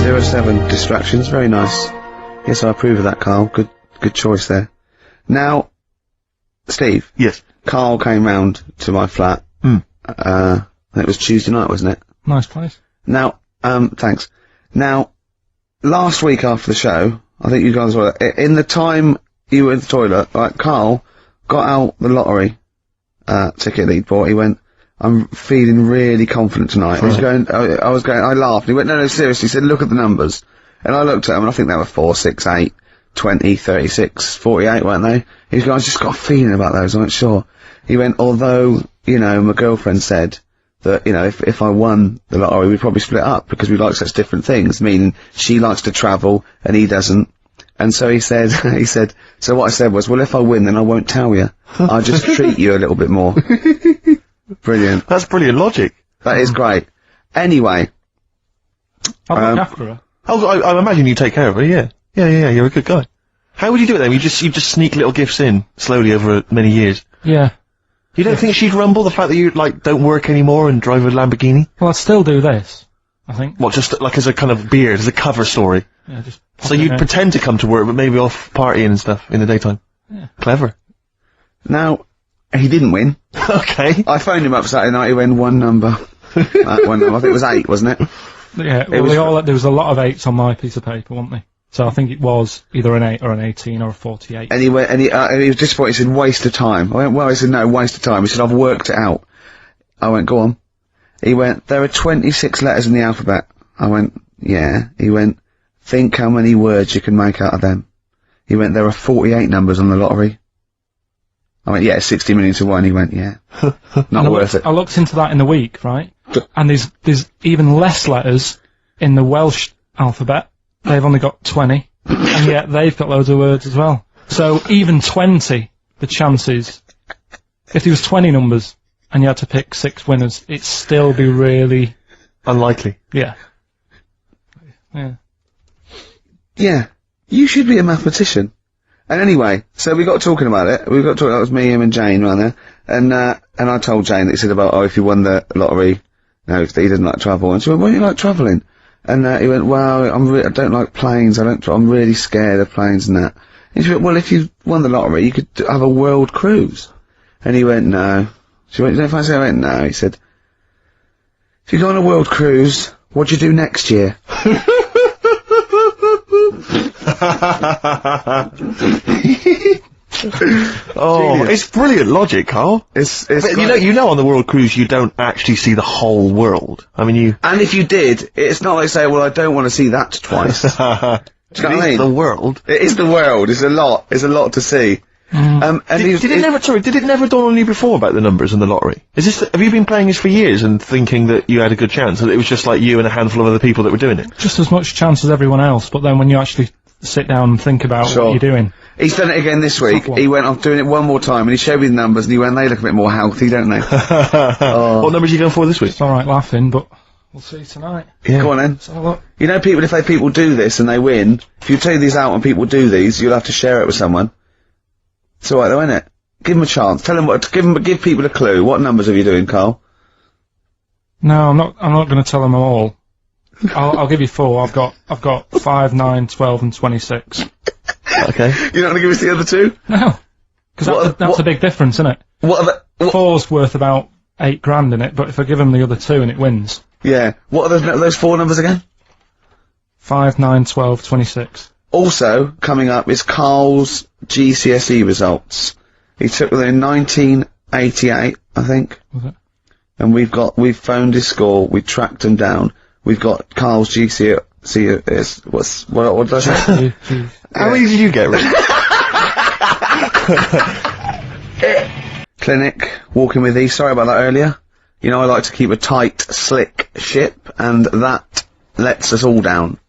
07 distractions, very nice. Yes, I approve of that, Carl. Good choice there. Now, Steve. Yes. Carl came round to my flat. It was Tuesday night, wasn't it? Nice place. Now, thanks. Now, last week after the show, I think you guys were, in the time you were in the toilet, like, Carl got out the lottery, ticket that he'd bought. He went, I'm feeling really confident tonight. Right. I laughed. He went, no, seriously. He said, look at the numbers. And I looked at them, and I think they were 4, 6, 8, 20, 36, 48, weren't they? He was going, I just got a feeling about those, I wasn't sure. He went, although, you know, my girlfriend said that, you know, if I won the lottery, we'd probably split up, because we like such different things, meaning she likes to travel, and he doesn't. And so he said, so what I said was, well, if I win, then I won't tell you. I'll just treat you a little bit more. Brilliant. That's brilliant logic. That is great. Anyway. I'll look after her. I imagine you take care of her, yeah. Yeah, you're a good guy. How would you do it then? You just sneak little gifts in, slowly over many years? Yeah. You don't think she'd rumble, the fact that you, like, don't work anymore and drive a Lamborghini? Well, I'd still do this, I think. What, just, like, as a kind of beard, as a cover story? Yeah, just... So you'd pretend to come to work, but maybe off partying and stuff in the daytime? Yeah. Clever. Now, he didn't win. Okay. I phoned him up Saturday night, he won one number. One number. I think it was 8, wasn't it? Yeah, well, there was a lot of 8s on my piece of paper, wasn't there? So I think it was either an 8 or an 18 or a 48. And he went, and he was disappointed, he said, waste of time. I went, well, he said, no, waste of time. He said, I've worked it out. I went, go on. He went, there are 26 letters in the alphabet. I went, yeah. He went, think how many words you can make out of them. He went, there are 48 numbers on the lottery. I went, yeah, 60 million to 1. He went, yeah. Not worth it. I looked into that in the week, right? And there's even less letters in the Welsh alphabet. They've only got 20. And yet they've got loads of words as well. So even 20, the chances, if there was 20 numbers and you had to pick 6 winners, it'd still be really... unlikely. Yeah. Yeah. Yeah. You should be a mathematician. And anyway, so we got talking about it. We got talking, that was me, him and Jane around there. And I told Jane that he said about, if you won the lottery, no, he doesn't like travel. And she went, why do you like travelling? And he went, well, I don't like planes, I'm really scared of planes and that. And she went, well, if you won the lottery, you could have a world cruise. And he went, no. She went, you don't fancy it? I went, no. He said, if you go on a world cruise, what do you do next year? Oh, it's brilliant logic, Carl. It's you know on the world cruise you don't actually see the whole world. I mean, and if you did, it's not like saying, well, I don't want to see that twice. Do you know what I mean? The world. It is the world. It's a lot. It's a lot to see. And did it never dawn on you before about the numbers in the lottery? Have you been playing this for years and thinking that you had a good chance, and it was just like you and a handful of other people that were doing it? Just as much chance as everyone else, but then when you actually sit down and think about what you're doing. He's done it again this week. He went off doing it one more time, and he showed me the numbers, and he went, they look a bit more healthy, don't they? What numbers are you going for this week? It's alright laughing, but we'll see tonight. Yeah. Go on then. So look. You know, if people do this and they win, if you take these out and people do these, you'll have to share it with someone. It's alright though, isn't it? Give them a chance. Tell them give people a clue. What numbers are you doing, Carl? No, I'm not going to tell them all. I'll give you 4. I've got 5, 9, 12 and 26. Okay. You're not going to give us the other 2? No. Because that's a big difference, isn't it? What 4's worth about 8 grand in it, but if I give them the other 2 and it wins. Yeah. What are those 4 numbers again? 5, 9, 12, 26. Also, coming up is Carl's GCSE results. He took them in 1988, I think. Was it? And we've phoned his score, we tracked him down. We've got Carl's GCSE, what did I say? How many did you get, Rick? Clinic, walking with these, sorry about that earlier. You know, I like to keep a tight, slick ship, and that lets us all down,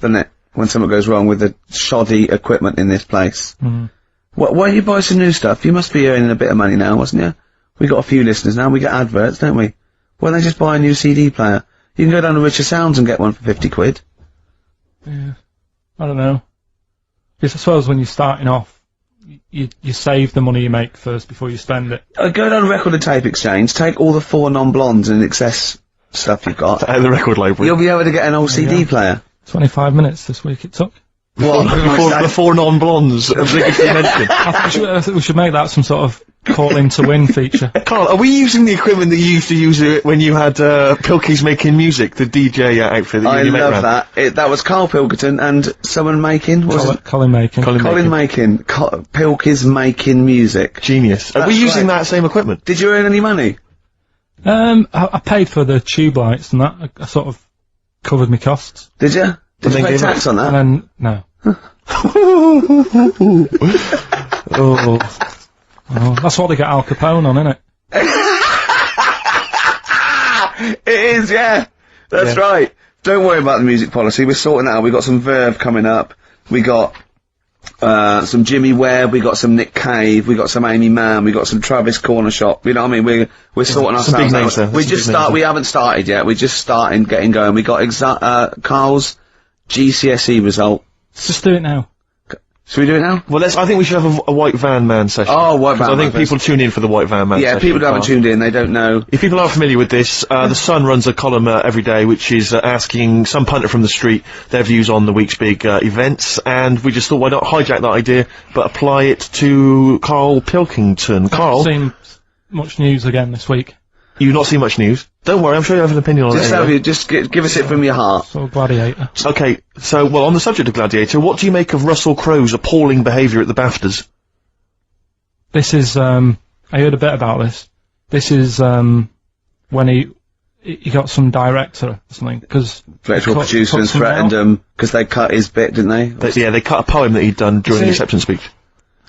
doesn't it? When something goes wrong with the shoddy equipment in this place. Why don't you buy some new stuff? You must be earning a bit of money now, wasn't you? We got a few listeners now, we get adverts, don't we? Why don't they just buy a new CD player? You can go down to Richer Sounds and get one for 50 quid. Yeah. I don't know. Because I suppose when you're starting off, you save the money you make first before you spend it. Go down to Record and Tape Exchange, take all the 4 non-blondes and excess stuff you've got. Out of the record library. You'll be able to get an old CD player. 25 minutes this week it took. The four non-blondes obligatory mention. I think we should make that some sort of call in to win feature. Carl, are we using the equipment that you used to use when you had Pilkey's Making Music, the DJ outfit that you love that. That was Karl Pilkington and someone making, Colin Making. Colin Making. Pilkey's Making Music. Genius. Are we using that same equipment? Did you earn any money? I paid for the tube lights and that. I sort of covered my costs. Did you? Did you pay tax on that? And then, no. Oh, that's what they get Al Capone on, isn't it? It is, yeah. That's right. Don't worry about the music policy. We're sorting that out. We've got some Verve coming up. We got some Jimmy Webb. We got some Nick Cave. We got some Amy Mann. We got some Travis Corner Shop. You know what I mean? We're sorting ourselves out. We haven't started yet. We're just starting, getting going. We got Carl's GCSE result. Let's just do it now. Should we do it now? Well, I think we should have a White Van Man session. Oh, White Van Man. I think people tune in for the White Van Man session. Yeah, people who haven't tuned in, they don't know. If people aren't familiar with this, The Sun runs a column every day which is asking some punter from the street their views on the week's big events, and we just thought, why not hijack that idea, but apply it to Karl Pilkington. Carl? I haven't seen much news again this week. You've not seen much news? Don't worry, I'm sure you have an opinion on it. Just give us it from your heart. So, Gladiator. Okay, so, well, on the subject of Gladiator, what do you make of Russell Crowe's appalling behaviour at the BAFTAs? This is, I heard a bit about this. This is, when he got some director or something, because... Electoral producer and threatened him, because they cut his bit, didn't they? They cut a poem that he'd done during the acceptance speech.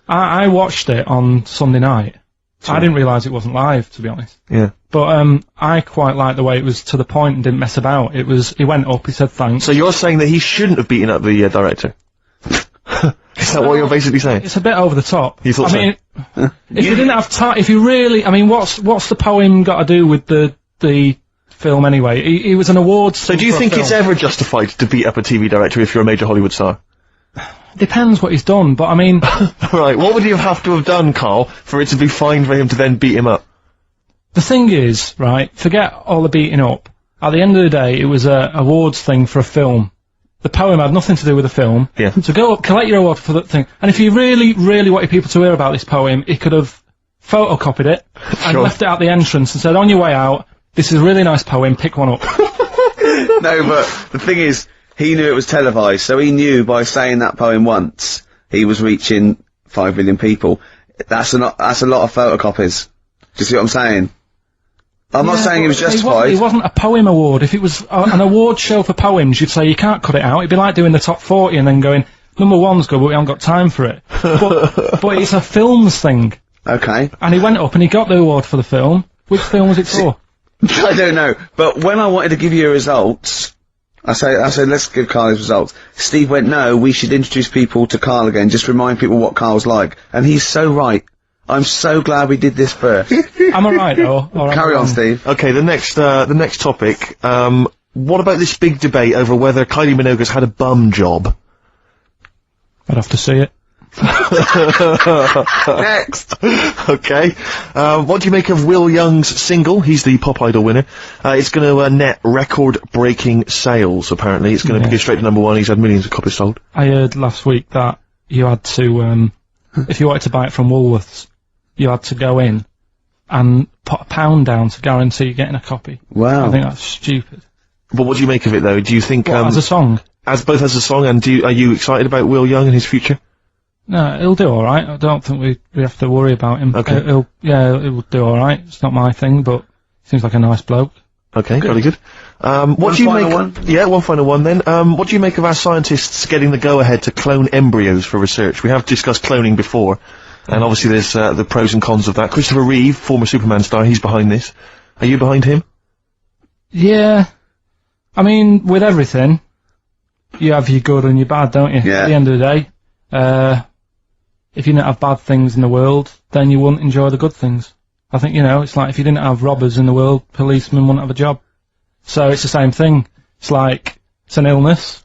I watched it on Sunday night. Sure. I didn't realise it wasn't live, to be honest. Yeah. But, I quite liked the way it was to the point and didn't mess about. He went up, he said thanks. So you're saying that he shouldn't have beaten up the director? Is that what you're basically saying? It's a bit over the top. You thought I mean, if you didn't have time, if you really, I mean, what's the poem got to do with the film anyway? He was an awards. So do you think it's ever justified to beat up a TV director if you're a major Hollywood star? Depends what he's done, but I mean... Right, what would you have to have done, Carl, for it to be fine for him to then beat him up? The thing is, right, forget all the beating up. At the end of the day, it was a awards thing for a film. The poem had nothing to do with the film. Yeah. So go up, collect your award for that thing. And if you really, really wanted people to hear about this poem, he could have photocopied it and left it at the entrance and said, on your way out, this is a really nice poem, pick one up. No, but the thing is, he knew it was televised, so he knew by saying that poem once, he was reaching 5 million people. That's a lot of photocopies. Do you see what I'm saying? I'm not saying it was justified. It wasn't a poem award. If it was an award show for poems, you'd say you can't cut it out. It'd be like doing the top 40 and then going, number one's good, but we haven't got time for it. But it's a films thing. Okay. And he went up and he got the award for the film. Which film was it for? I don't know. But when I wanted to give you results, I said, let's give Carl his results. Steve went, no, we should introduce people to Carl again, just remind people what Carl's like. And he's so right. I'm so glad we did this first. Am I right, though? Carry on, Steve. Okay, the next topic, what about this big debate over whether Kylie Minogue's had a bum job? I'd have to see it. Next! Okay. What do you make of Will Young's single? He's the Pop Idol winner. It's gonna net record-breaking sales, apparently. It's gonna go straight to number 1. He's had millions of copies sold. I heard last week that you had to, if you wanted to buy it from Woolworths, you had to go in and put £1 down to guarantee getting a copy. Wow. I think that's stupid. But what do you make of it, though? Do you think, as a song? Both as a song, and are you excited about Will Young and his future? No, he'll do alright. I don't think we have to worry about him. Okay. He'll do alright. It's not my thing, but seems like a nice bloke. Okay, very good. What do you make? Yeah, one final one then. What do you make of our scientists getting the go-ahead to clone embryos for research? We have discussed cloning before, and obviously there's the pros and cons of that. Christopher Reeve, former Superman star, he's behind this. Are you behind him? Yeah. I mean, with everything, you have your good and your bad, don't you? Yeah. At the end of the day, if you didn't have bad things in the world, then you wouldn't enjoy the good things. I think, it's like if you didn't have robbers in the world, policemen wouldn't have a job. So it's the same thing. It's like, it's an illness.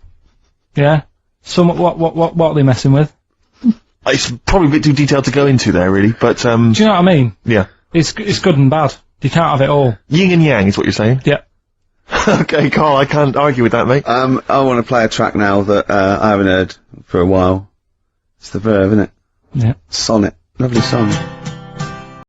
Yeah? What are they messing with? It's probably a bit too detailed to go into there, really, but, do you know what I mean? Yeah. It's good and bad. You can't have it all. Yin and yang is what you're saying? Yeah. Okay, Carl, I can't argue with that, mate. I want to play a track now that, I haven't heard for a while. It's The Verve, isn't it? Yeah. Sonnet. Lovely song.